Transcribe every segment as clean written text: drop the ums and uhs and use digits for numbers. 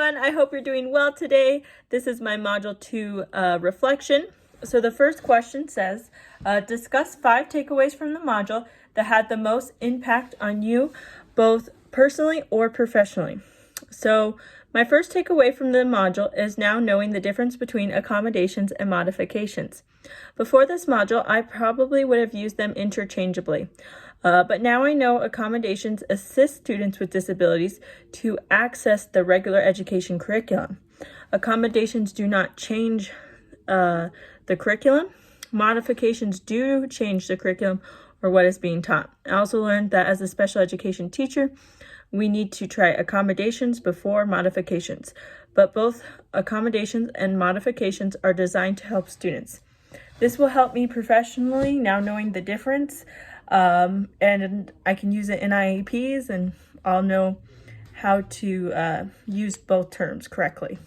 everyone. I hope you're doing well today. This is my Module 2 reflection. So the first question says, discuss 5 takeaways from the module that had the most impact on you, both personally or professionally. So my first takeaway from the module is now knowing the difference between accommodations and modifications. Before this module, I probably would have used them interchangeably. But now I know accommodations assist students with disabilities to access the regular education curriculum. Accommodations do not change the curriculum. Modifications do change the curriculum or what is being taught. I also learned that as a special education teacher, we need to try accommodations before modifications, but both accommodations and modifications are designed to help students. This will help me professionally now knowing the difference, and I can use it in IEPs and I'll know how to use both terms correctly.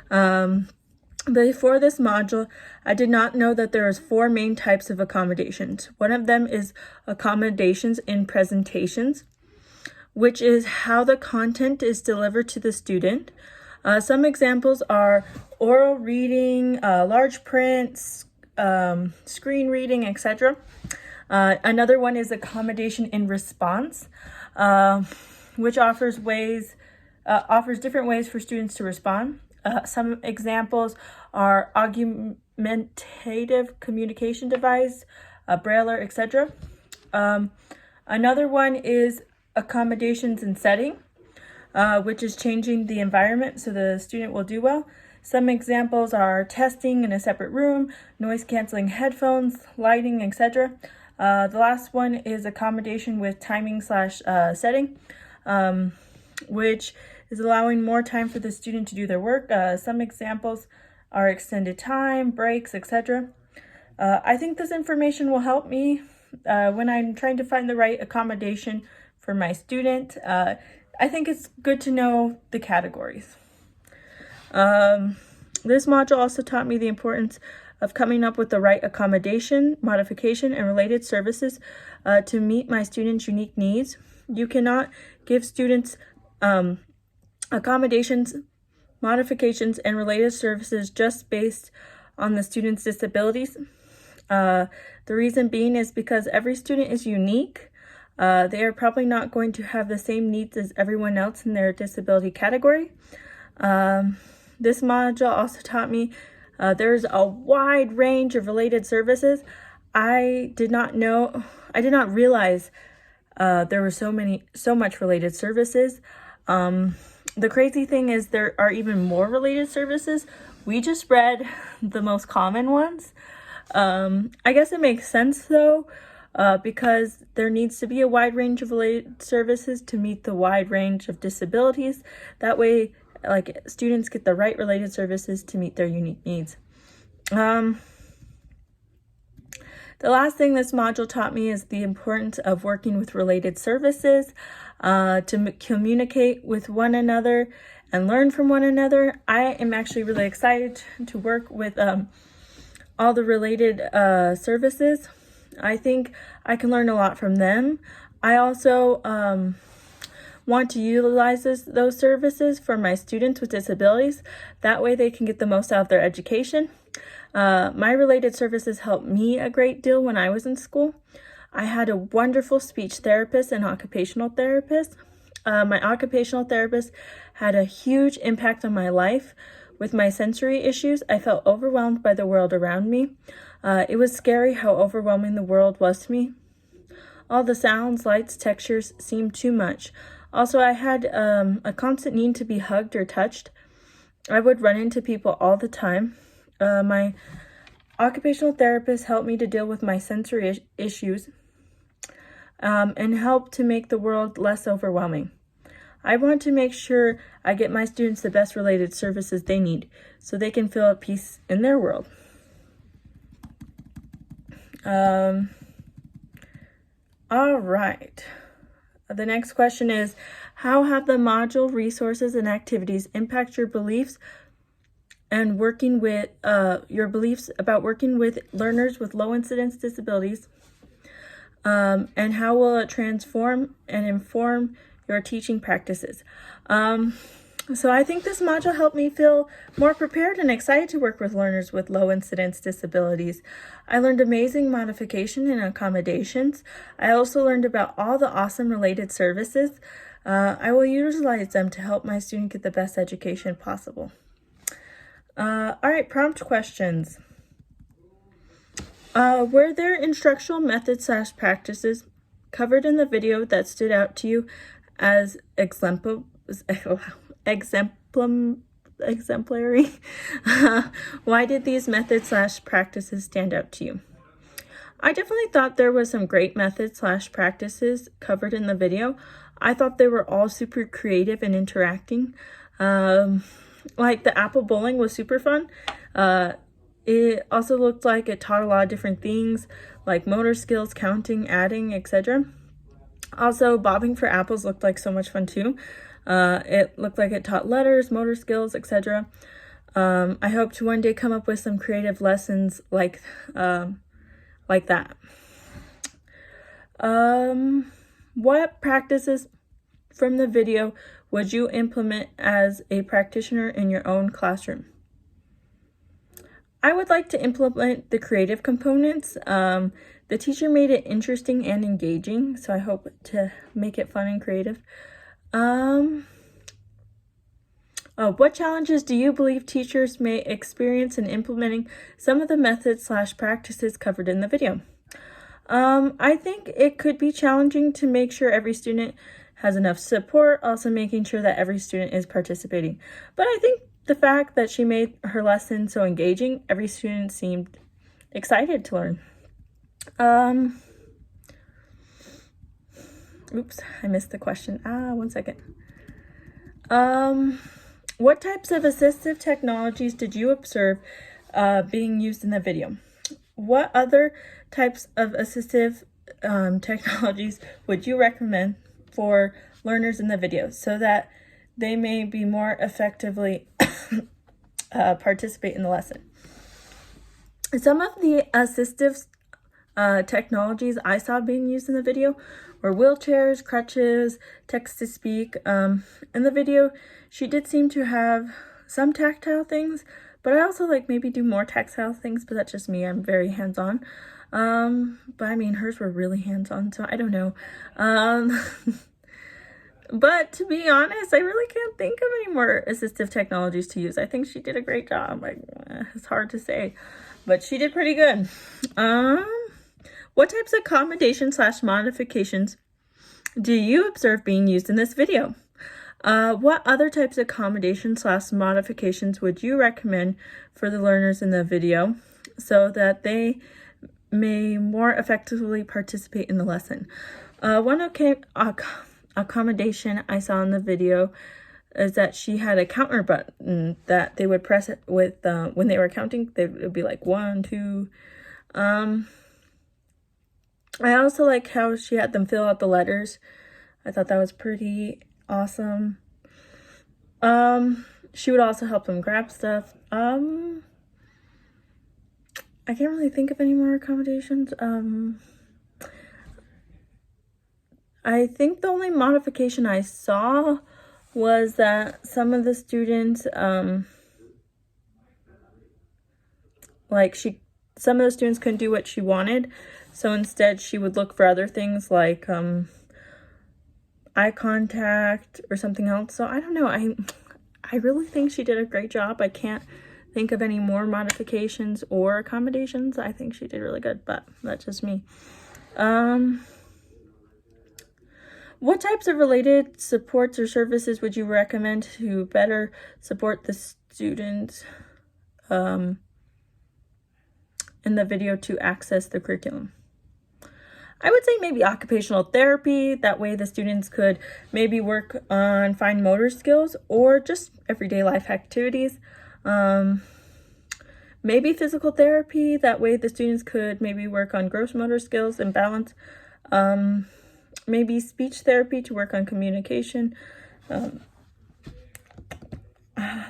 Before this module, I did not know that there is 4 main types of accommodations. One of them is accommodations in presentations, which is how the content is delivered to the student. Some examples are oral reading, large prints, screen reading, etc. Another one is accommodation in response, which offers different ways for students to respond. Some examples are augmentative communication device, Braille, etc. Another one is accommodations in setting, which is changing the environment so the student will do well. Some examples are testing in a separate room, noise canceling headphones, lighting, etc. The last one is accommodation with timing / setting, which is allowing more time for the student to do their work. Some examples are extended time, breaks, etc. I think this information will help me when I'm trying to find the right accommodation for my student. I think it's good to know the categories. This module also taught me the importance of coming up with the right accommodation, modification, and related services to meet my students' unique needs. You cannot give students accommodations, modifications, and related services just based on the student's disabilities. The reason being is because every student is unique. They are probably not going to have the same needs as everyone else in their disability category. This module also taught me there's a wide range of related services. I did not realize there were so much related services. The crazy thing is there are even more related services. We just read the most common ones. I guess it makes sense though, because there needs to be a wide range of related services to meet the wide range of disabilities. That way, students get the right related services to meet their unique needs. The last thing this module taught me is the importance of working with related services, to communicate with one another and learn from one another. I am actually really excited to work with all the related services. I think I can learn a lot from them. I also want to utilize those services for my students with disabilities. That way they can get the most out of their education. My related services helped me a great deal when I was in school. I had a wonderful speech therapist and occupational therapist. My occupational therapist had a huge impact on my life. With my sensory issues, I felt overwhelmed by the world around me. It was scary how overwhelming the world was to me. All the sounds, lights, textures seemed too much. Also, I had a constant need to be hugged or touched. I would run into people all the time. My occupational therapist helped me to deal with my sensory issues and helped to make the world less overwhelming. I want to make sure I get my students the best related services they need so they can feel at peace in their world. All right. The next question is, how have the module resources and activities impact your beliefs and working with your beliefs about working with learners with low incidence disabilities? And how will it transform and inform your teaching practices? So I think this module helped me feel more prepared and excited to work with learners with low incidence disabilities. I learned amazing modification and accommodations. I also learned about all the awesome related services. I will utilize them to help my student get the best education possible. All right, prompt questions. Were there instructional methods / practices covered in the video that stood out to you as exemplary? Why did these methods / practices stand out to you? I definitely thought there was some great methods / practices covered in the video. I thought they were all super creative and interacting. Like the apple bowling was super fun. It also looked like it taught a lot of different things, like motor skills, counting, adding, etc. Also, bobbing for apples looked like so much fun too. It looked like it taught letters, motor skills, etc. I hope to one day come up with some creative lessons like that. What practices from the video would you implement as a practitioner in your own classroom? I would like to implement the creative components. The teacher made it interesting and engaging, so I hope to make it fun and creative. What challenges do you believe teachers may experience in implementing some of the methods / practices covered in the video? I think it could be challenging to make sure every student has enough support, also making sure that every student is participating. But I think the fact that she made her lesson so engaging, every student seemed excited to learn. Oops, I missed the question. 1 second. What types of assistive technologies did you observe being used in the video? What other types of assistive technologies would you recommend for learners in the video so that they may be more effectively participate in the lesson? Some of the assistive technologies I saw being used in the video were wheelchairs, crutches, text-to-speak. In the video, she did seem to have some tactile things, but I also like maybe do more tactile things, but that's just me. I'm very hands-on. But I mean, hers were really hands-on, so I don't know. But to be honest, I really can't think of any more assistive technologies to use. I think she did a great job. It's hard to say, but she did pretty good. What types of accommodations / modifications do you observe being used in this video? What other types of accommodations / modifications would you recommend for the learners in the video so that they may more effectively participate in the lesson? One accommodation I saw in the video is that she had a counter button that they would press it with when they were counting. It would be like 1, 2. I also like how she had them fill out the letters. I thought that was pretty awesome. She would also help them grab stuff. I can't really think of any more accommodations. I think the only modification I saw was that some of the students, some of the students couldn't do what she wanted. So instead she would look for other things like eye contact or something else. So I don't know. I really think she did a great job. I can't think of any more modifications or accommodations. I think she did really good, but that's just me. What types of related supports or services would you recommend to better support the students in the video to access the curriculum? I would say maybe occupational therapy. That way the students could maybe work on fine motor skills or just everyday life activities. Maybe physical therapy. That way the students could maybe work on gross motor skills and balance. Maybe speech therapy to work on communication.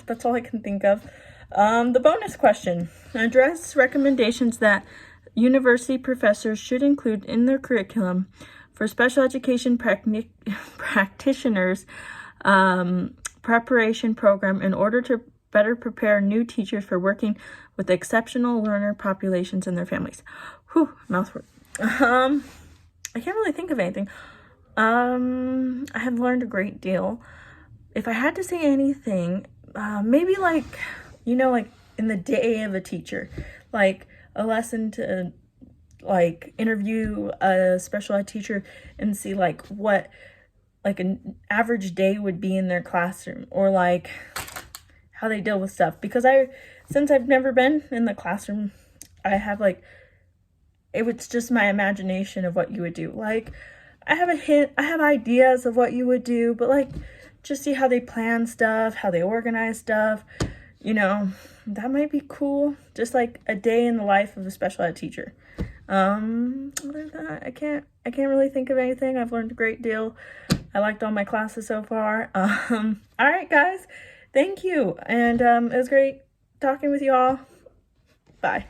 That's all I can think of. The bonus question. Address recommendations that university professors should include in their curriculum for special education practitioners preparation program in order to better prepare new teachers for working with exceptional learner populations and their families. Whew, mouthful. I can't really think of anything. I have learned a great deal. If I had to say anything, maybe like, like in the day of a teacher, like a lesson to like interview a special ed teacher and see like what like an average day would be in their classroom, or like how they deal with stuff. Because since I've never been in the classroom, I have like, it was just my imagination of what you would do. Like, I have ideas of what you would do, but like, just see how they plan stuff, how they organize stuff, that might be cool. Just like a day in the life of a special ed teacher. Other than that, I can't really think of anything. I've learned a great deal. I liked all my classes so far. All right, guys, thank you. And it was great talking with you all. Bye.